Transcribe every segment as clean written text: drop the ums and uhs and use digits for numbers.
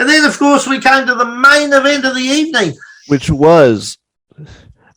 And then, of course, we came to the main event of the evening, which was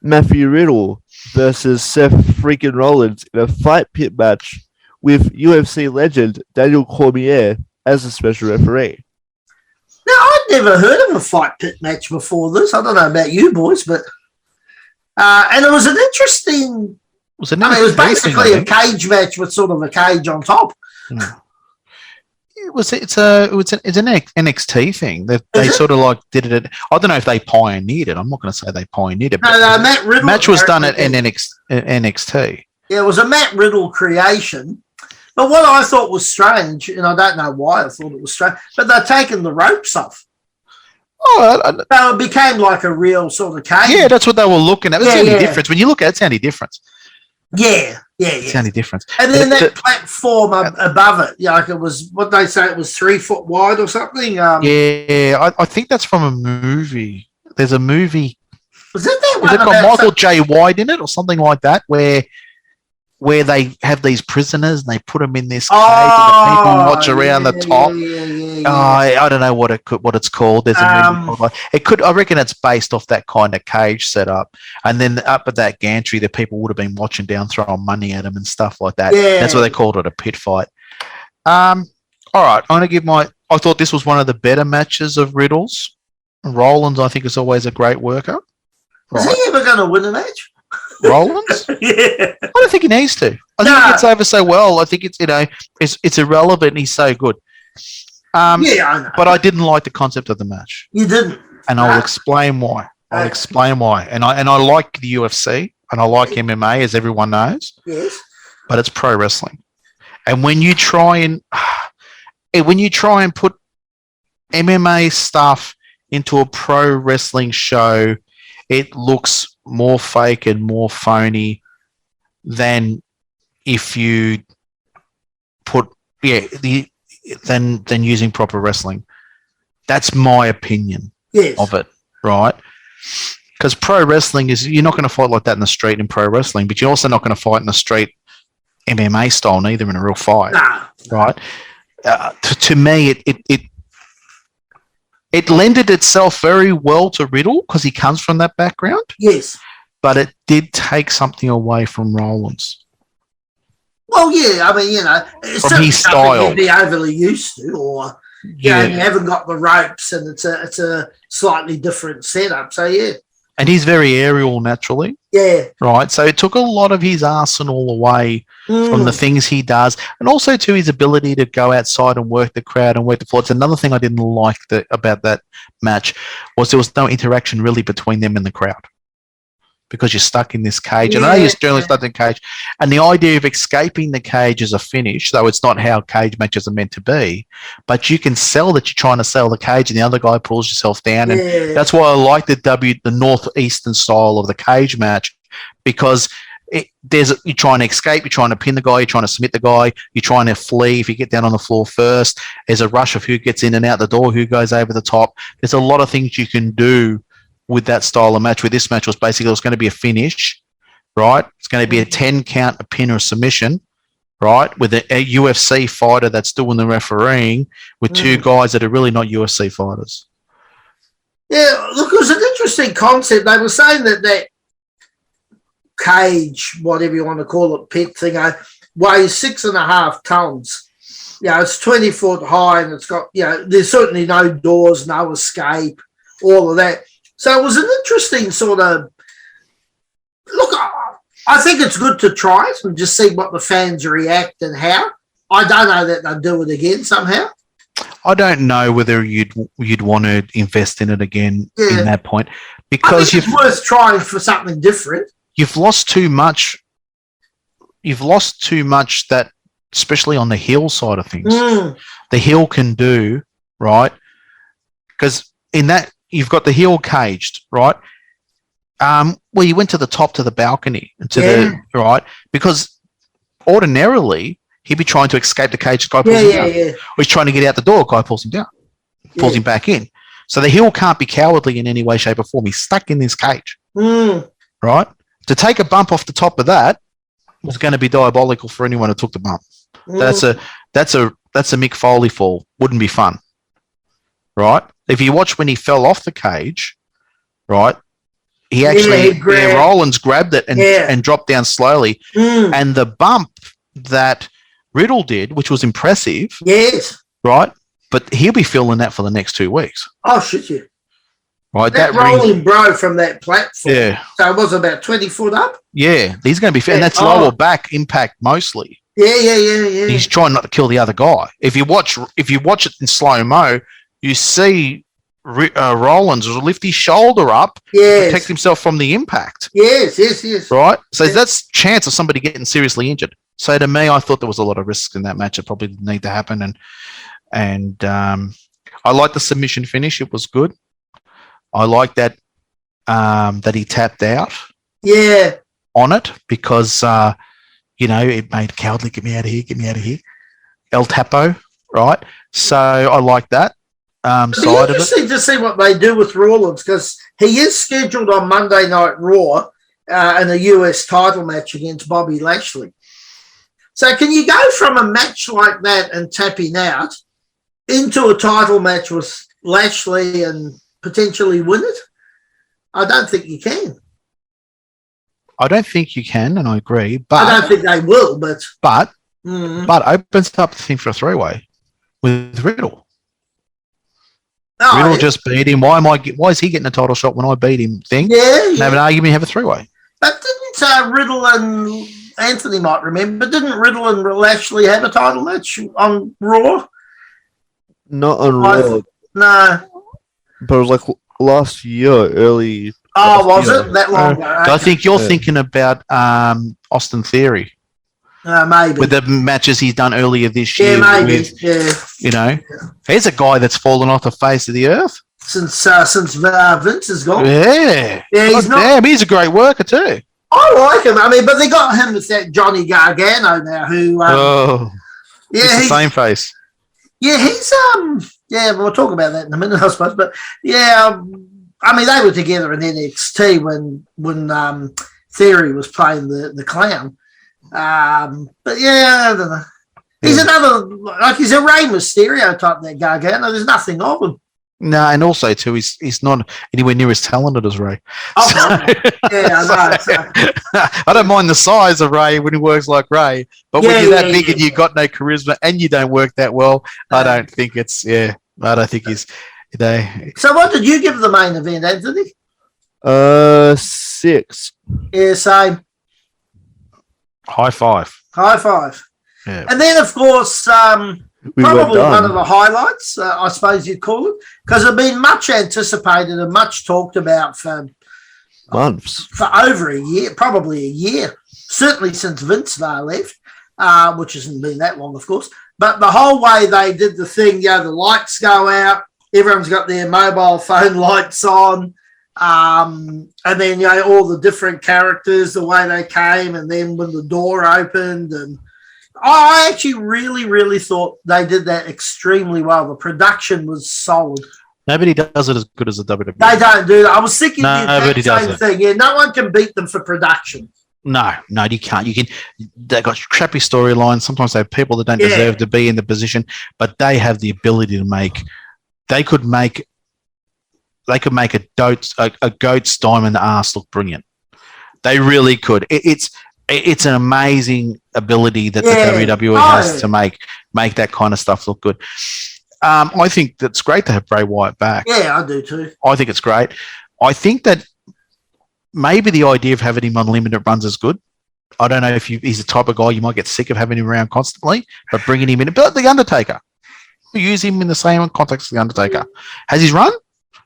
Matthew Riddle versus Seth Freakin Rollins in a fight pit match with UFC legend Daniel Cormier as a special referee. Now, I'd never heard of a fight pit match before this. I don't know about you boys, but and it was an interesting. It was basically a cage match with sort of a cage on top. It's an NXT thing. They sort of like did it. I don't know if they pioneered it. I'm not going to say they pioneered it. No, Matt Riddle. Match was done at NXT. Yeah, it was a Matt Riddle creation. But what I thought was strange, and I don't know why I thought it was strange, but they'd taken the ropes off. Oh, so it became like a real sort of cage. Yeah, that's what they were looking at. That's the only difference. When you look at it, it's the only difference. Yeah. It's the only difference. And then that platform above it, like it was, what they say, it was 3 foot wide or something. I think that's from a movie. There's a movie. Was it that one? Has it got Michael J. White in it or something like that, where they have these prisoners and they put them in this cage and the people watch around the top. I don't know what it's called. There's a movie called I reckon it's based off that kind of cage setup. And then up at that gantry, the people would have been watching down, throwing money at them and stuff like that. Yeah. That's why they called it a pit fight. All right, I'm going to give I thought this was one of the better matches of Riddle's. Rollins, I think, is always a great worker. Is he ever going to win a match? Rollins? Yeah. I don't think he needs to. I think he gets over so well. I think it's irrelevant and he's so good. I know. But I didn't like the concept of the match. You didn't? And I'll explain why. And I like the UFC and I like MMA, as everyone knows. Yes. But it's pro wrestling. And when you try and put MMA stuff into a pro wrestling show, it looks more fake and more phony than if you put than using proper wrestling. That's my opinion of it, right? Because pro wrestling is, you're not going to fight like that in the street in pro wrestling, but you're also not going to fight in the street MMA style neither in a real fight, right? To me, it lended itself very well to Riddle because he comes from that background. Yes. But it did take something away from Rollins. Well, yeah, I mean, it's from his style. He'd be overly used to, or you haven't got the ropes, and it's a slightly different setup. So yeah. And he's very aerial naturally. Yeah. Right. So it took a lot of his arsenal away from the things he does, and also to his ability to go outside and work the crowd and work the floor. It's another thing I didn't like about that match was there was no interaction really between them and the crowd. Because you're stuck in this cage. And I know you're generally stuck in the cage. And the idea of escaping the cage is a finish, though it's not how cage matches are meant to be. But you can sell that you're trying to sell the cage and the other guy pulls yourself down. And that's why I like the northeastern style of the cage match, because you're trying to escape, you're trying to pin the guy, you're trying to submit the guy, you're trying to flee if you get down on the floor first. There's a rush of who gets in and out the door, who goes over the top. There's a lot of things you can do with that style of match, where this match was basically, it was going to be a finish, right? It's going to be a 10 count, a pin or a submission, right? With a UFC fighter that's doing the refereeing with two guys that are really not UFC fighters. Yeah, look, it was an interesting concept. They were saying that cage, whatever you want to call it, pit thing, weighs 6.5 tons. It's 20 foot high, and it's got, there's certainly no doors, no escape, all of that. So it was an interesting sort of look. I think it's good to try it and just see what the fans react and how. I don't know that they'll do it again somehow. I don't know whether you'd want to invest in it again in that point, because it's worth trying for something different. You've lost too much. You've lost too much that, especially on the heel side of things, the heel can do, right? Because in that, you've got the heel caged, right? Well, you went to the top, to the balcony, and to the right, because ordinarily he'd be trying to escape the cage. The guy pulls him down. Or he's trying to get out the door. Guy pulls him down, pulls him back in. So the heel can't be cowardly in any way, shape, or form. He's stuck in this cage, right? To take a bump off the top of that was going to be diabolical for anyone who took the bump. That's a Mick Foley fall. Wouldn't be fun. right? If you watch when he fell off the cage, right, he actually, Rollins grabbed it and dropped down slowly. And the bump that Riddle did, which was impressive, right, but he'll be feeling that for the next 2 weeks. Oh, shit, yeah. Right, that rolling bro from that platform. Yeah. So it was about 20 foot up. Yeah, he's going to be, and that's lower back impact mostly. Yeah. He's trying not to kill the other guy. If you watch it in slow mo, you see Rollins lift his shoulder up to protect himself from the impact. Yes. Right, so that's chance of somebody getting seriously injured. So to me, I thought there was a lot of risks in that match. It probably didn't need to happen, and I like the submission finish. It was good. I like that that he tapped out. Yeah. On it because it made cowardly get me out of here. El Tapo, right? So I like that side of it. Interesting to see what they do with Rollins because he is scheduled on Monday Night Raw in a US title match against Bobby Lashley. So can you go from a match like that and tapping out into a title match with Lashley and potentially win it? I don't think you can. I don't think you can, and I agree. But I don't think they will. But opens up the thing for a 3-way with Riddle. Riddle just beat him. Why is he getting a title shot when I beat him? Have an argument, have a 3-way. But didn't Riddle and Anthony might remember? Didn't Riddle and Lashley have a title match on Raw? Not on Raw. No. But it was like last year, early. Oh, was it that long ago? I think you're thinking about Austin Theory. Maybe. With the matches he's done earlier this year. Yeah, maybe. He's a guy that's fallen off the face of the earth. Since Vince is gone. Yeah. He's a great worker too. I like him. I mean, but they got him with that Johnny Gargano now who... he's the same face. Yeah, he's... we'll talk about that in a minute, I suppose. But, I mean, they were together in NXT when Theory was playing the clown. But I don't know. He's he's a Rey Mysterio type, that Gargano. There's nothing of him. No, and also too, he's not anywhere near as talented as Rey. I know. I don't mind the size of Rey when he works like Rey, but when you're that big and you've got no charisma and you don't work that well, I don't think it's I don't think he's. So what did you give the main event, Anthony? 6. Yeah, same. High five. Yeah. And then, of course, probably one of the highlights, I suppose you'd call it, because it's been much anticipated and much talked about for months, for over a year, probably a year, certainly since Vince left, which hasn't been that long, of course. But the whole way they did the thing, the lights go out. Everyone's got their mobile phone lights on. And then, all the different characters, the way they came, and then when the door opened. And I actually really, really thought they did that extremely well. The production was solid. Nobody does it as good as the WWE. They don't do that. I was thinking the same thing. Yeah, no one can beat them for production. No, you can't. They've got crappy storylines. Sometimes they have people that don't deserve to be in the position, but they have the ability to make. They could make a goat's diamond ass look brilliant. They really could. It's an amazing ability that the WWE has to make that kind of stuff look good. I think that's great to have Bray Wyatt back. Yeah, I do too. I think it's great. I think that maybe the idea of having him on limited runs is good. I don't know if he's the type of guy you might get sick of having him around constantly, but bringing him in. But The Undertaker. We use him in the same context as The Undertaker. Has his run,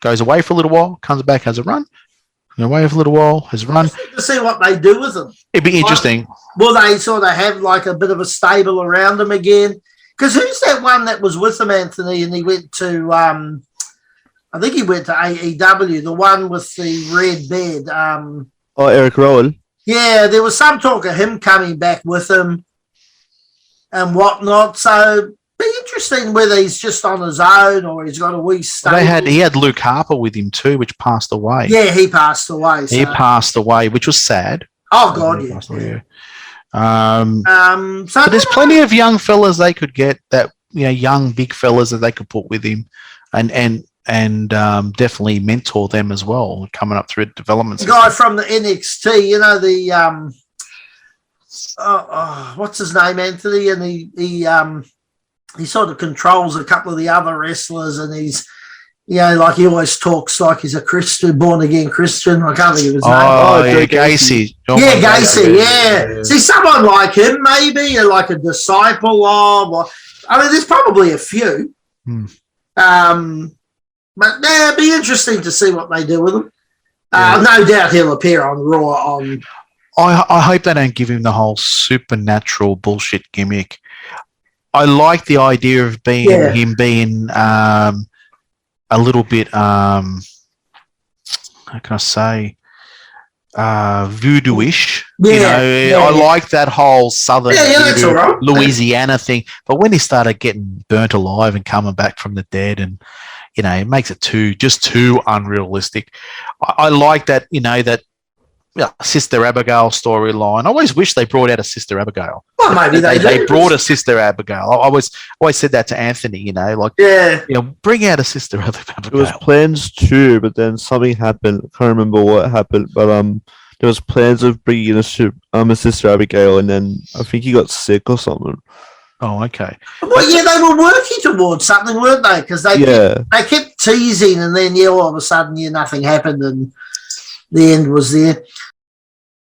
goes away for a little while, comes back, has a run, goes away for a little while, has a run. To see what they do with him. It'd be interesting. Will they sort of have like a bit of a stable around him again? Because who's that one that was with him, Anthony, and he went to, I think he went to AEW, the one with the red bed. Eric Rowan. Yeah, there was some talk of him coming back with him and whatnot. So be interesting whether he's just on his own or he's got a wee stable. He had Luke Harper with him too, which passed away. Yeah, he passed away. He passed away, which was sad. Oh God, yeah. So there's plenty of young fellas they could get, that young big fellas that they could put with him. and definitely mentor them as well, coming up through development. The guy from the NXT, you know, what's his name, Anthony, and he sort of controls a couple of the other wrestlers, and he's, you know, like he always talks like he's a Christian, born again Christian. I can't think of his name. Yeah, Gacy. Yeah, Gacy. Yeah. See, someone like him, maybe, or like a disciple of. Or, I mean, there's probably a few. But yeah, it'd be interesting to see what they do with him. No doubt he'll appear on Raw. I hope they don't give him the whole supernatural bullshit gimmick. I like the idea of him being a little bit, how can I say, voodoo-ish. I like that whole southern voodoo, Louisiana thing. But when he started getting burnt alive and coming back from the dead, and you know, it makes it too unrealistic. I like that, you know, that Sister Abigail storyline. I always wish they brought out a Sister Abigail. Well, maybe they brought a Sister Abigail. I always said that to Anthony, you know, like, you know, bring out a Sister Abigail. It was plans too, but then something happened. I can't remember what happened, but there was plans of bringing in a Sister Abigail, and then I think he got sick or something. Oh, okay. Well, yeah, they were working towards something, weren't they? Because they kept teasing, and then all of a sudden, nothing happened, and the end was there.